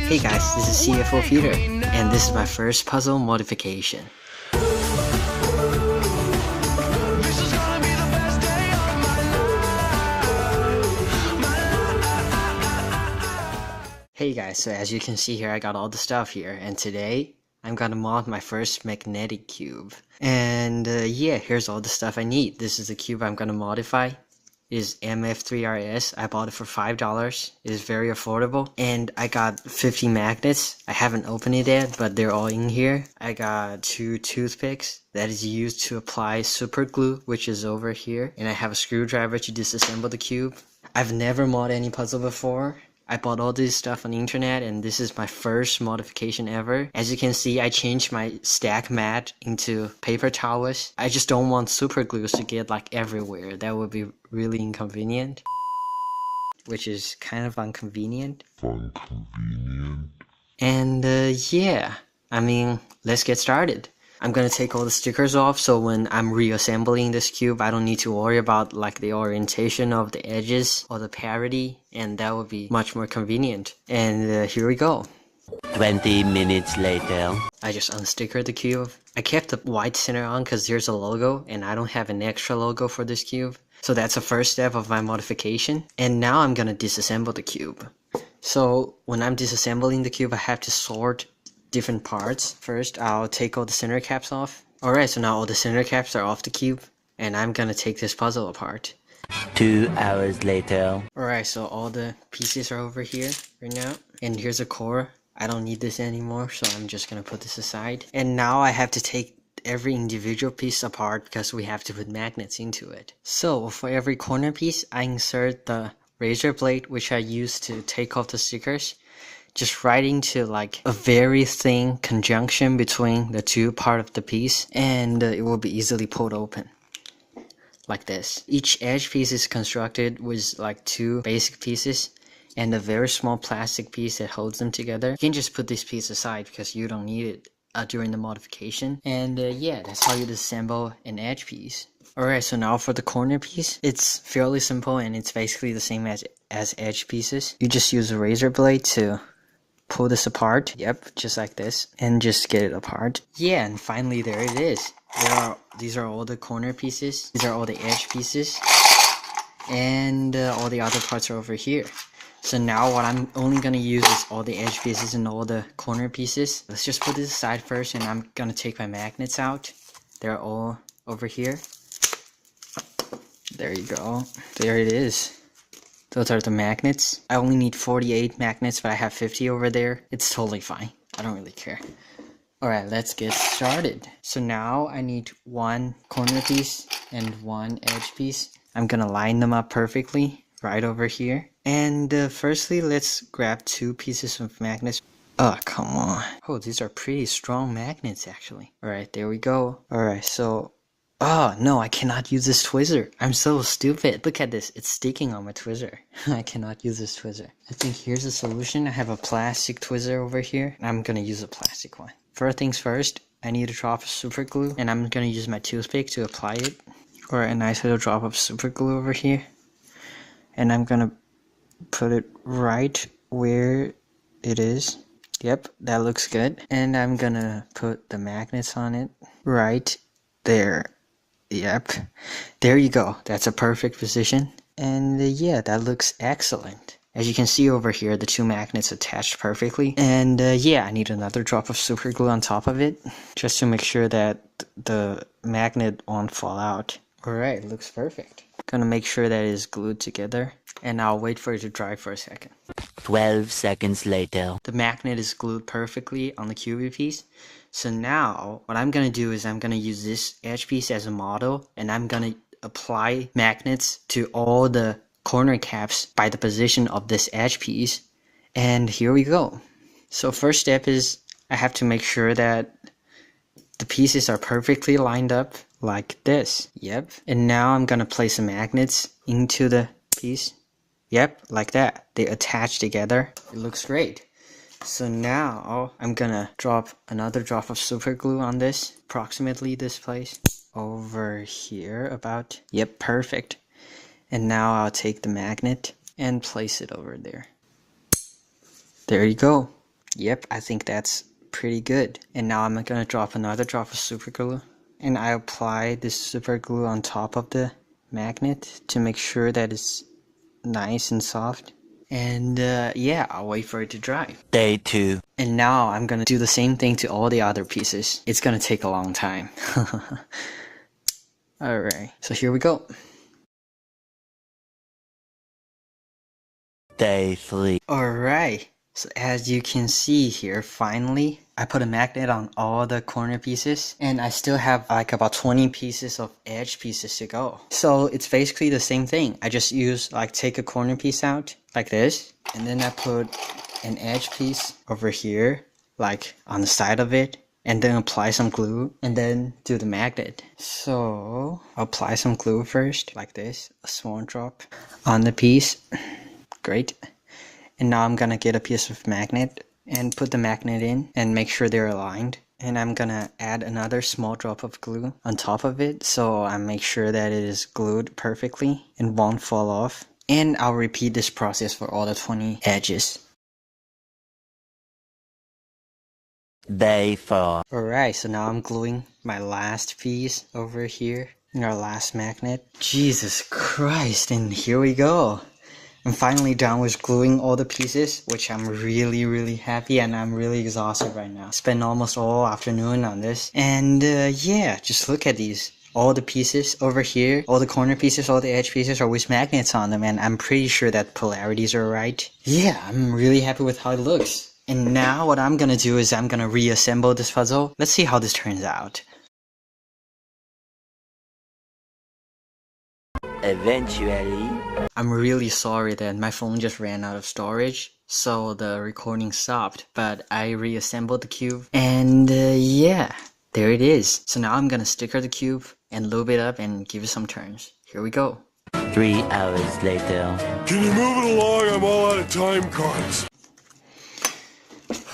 Hey guys, this is CFO Peter, and this is my first puzzle modification. Hey guys, so as you can see here, I got all the stuff here, and today I'm gonna mod my first magnetic cube. And yeah, here's all the stuff I need. This is the cube I'm gonna modify. It is MF3RS. I bought it for $5. It is very affordable. And I got 50 magnets. I haven't opened it yet, but they're all in here. I got 2 toothpicks that is used to apply super glue, which is over here. And I have a screwdriver to disassemble the cube. I've never modded any puzzle before. I bought all this stuff on the internet, and this is my first modification ever. As you can see, I changed my stack mat into paper towels. I just don't want super glues to get like everywhere. That would be really inconvenient. Which is kind of inconvenient. And yeah, I mean, let's get started. I'm gonna take all the stickers off, so when I'm reassembling this cube, I don't need to worry about like the orientation of the edges or the parity, and that would be much more convenient. And here we go. 20 minutes later. I just unstickered the cube. I kept the white center on because there's a logo, and I don't have an extra logo for this cube. So that's the first step of my modification. And now I'm gonna disassemble the cube. So when I'm disassembling the cube, I have to sort different parts. First, I'll take all the center caps off. Alright, so now all the center caps are off the cube, and I'm gonna take this puzzle apart. 2 hours later. Alright, so all the pieces are over here right now. And here's a core. I don't need this anymore, so I'm just gonna put this aside. And now I have to take every individual piece apart because we have to put magnets into it. So for every corner piece, I insert the razor blade, which I use to take off the stickers, just right into like a very thin conjunction between the two part of the piece, and it will be easily pulled open like this. Each edge piece is constructed with like 2 basic pieces and a very small plastic piece that holds them together. You can just put this piece aside because you don't need it during the modification. And yeah, that's how you disassemble an edge piece. Alright, so now for the corner piece, it's fairly simple and it's basically the same as edge pieces. You just use a razor blade to pull this apart. Yep, just like this, and just get it apart. Yeah, and finally there it is. These are all the corner pieces. These are all the edge pieces, and all the other parts are over here. So now what I'm only gonna use is all the edge pieces and all the corner pieces. Let's just put this aside first, and I'm gonna take my magnets out. They're all over here. There you go. There it is. Those are the magnets. I only need 48 magnets, but I have 50 over there. It's totally fine. I don't really care. Alright, let's get started. So now I need 1 corner piece and 1 edge piece. I'm gonna line them up perfectly right over here. And firstly, let's grab 2 pieces of magnets. Oh, come on. Oh, these are pretty strong magnets actually. Alright, there we go. Alright, so oh, no, I cannot use this tweezer. I'm so stupid. Look at this. It's sticking on my tweezer. I cannot use this tweezer. I think here's a solution. I have a plastic tweezer over here. I'm gonna use a plastic one. First things first, I need a drop of super glue, and I'm gonna use my toothpick to apply it. Or a nice little drop of super glue over here. And I'm gonna put it right where it is. Yep, that looks good. And I'm gonna put the magnets on it right there. Yep, there you go. That's a perfect position. And yeah, that looks excellent. As you can see over here, the 2 magnets attached perfectly. And yeah, I need another drop of super glue on top of it, just to make sure that the magnet won't fall out. Alright, looks perfect. Gonna make sure that it is glued together, and I'll wait for it to dry for a second. 12 seconds later. The magnet is glued perfectly on the QB piece. So now what I'm gonna do is I'm gonna use this edge piece as a model, and I'm gonna apply magnets to all the corner caps by the position of this edge piece. And here we go. So first step is I have to make sure that the pieces are perfectly lined up like this. Yep. And now I'm gonna place the magnets into the piece. Yep, like that. They attach together. It looks great. So now I'm gonna drop another drop of super glue on this, approximately this place, over here about. Yep, perfect. And now I'll take the magnet and place it over there. There you go. Yep, I think that's pretty good. And now I'm gonna drop another drop of super glue. And I apply this super glue on top of the magnet to make sure that it's nice and soft. And yeah, I'll wait for it to dry. Day 2. And now I'm gonna do the same thing to all the other pieces. It's gonna take a long time. Alright, so here we go. Day 3. Alright, so as you can see here, finally, I put a magnet on all the corner pieces, and I still have like about 20 pieces of edge pieces to go. So it's basically the same thing. I just take a corner piece out like this, and then I put an edge piece over here, like on the side of it, and then apply some glue, and then do the magnet. So I'll apply some glue first, like this, a small drop on the piece. Great. And now I'm gonna get a piece of magnet and put the magnet in and make sure they're aligned. And I'm gonna add another small drop of glue on top of it, so I make sure that it is glued perfectly and won't fall off. And I'll repeat this process for all the 20 edges. Day 4. Alright, so now I'm gluing my last piece over here in our last magnet. Jesus Christ, and here we go. I'm finally done with gluing all the pieces, which I'm really happy, and I'm really exhausted right now. Spent almost all afternoon on this. And yeah, just look at these. All the pieces over here, all the corner pieces, all the edge pieces are with magnets on them, and I'm pretty sure that polarities are right. Yeah, I'm really happy with how it looks. And now what I'm gonna do is I'm gonna reassemble this puzzle. Let's see how this turns out. Eventually. I'm really sorry that my phone just ran out of storage, so the recording stopped, but I reassembled the cube, and yeah, there it is. So now I'm gonna sticker the cube and lube it up and give it some turns. Here we go. 3 hours later. Can you move it along? I'm all out of time cards.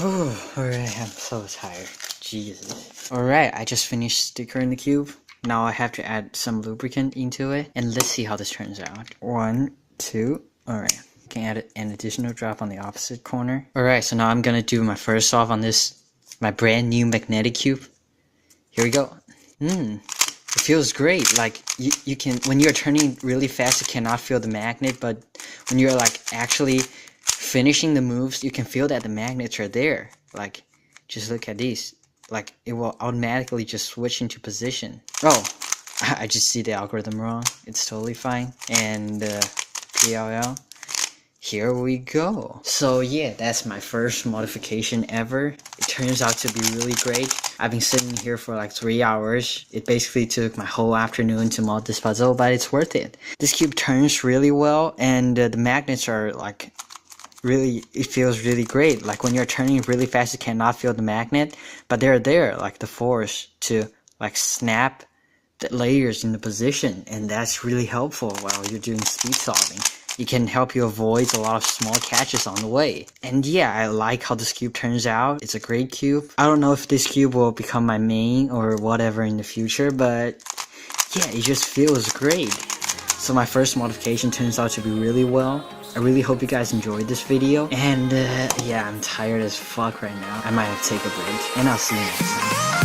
Alright, I'm so tired. Jesus. Alright, I just finished stickering the cube. Now I have to add some lubricant into it, and let's see how this turns out. 1, 2, alright. You can add an additional drop on the opposite corner. Alright, so now I'm gonna do my first off on this, my brand new magnetic cube. Here we go. It feels great. Like, you can, when you're turning really fast, you cannot feel the magnet, but when you're like actually finishing the moves, you can feel that the magnets are there. Like, just look at these. Like, it will automatically just switch into position. Oh, I just see the algorithm wrong. It's totally fine. And PLL, here we go. So yeah, that's my first modification ever. It turns out to be really great. I've been sitting here for like 3 hours. It basically took my whole afternoon to mod this puzzle, but it's worth it. This cube turns really well, and the magnets are like, really, it feels really great. Like when you're turning really fast, you cannot feel the magnet, but they're there, like the force to like snap the layers into position, and that's really helpful while you're doing speed solving. It can help you avoid a lot of small catches on the way. And yeah, I like how this cube turns out. It's a great cube. I don't know if this cube will become my main or whatever in the future, but yeah, it just feels great. So my first modification turns out to be really well. I really hope you guys enjoyed this video, and yeah, I'm tired as fuck right now. I might have to take a break, and I'll see you next time.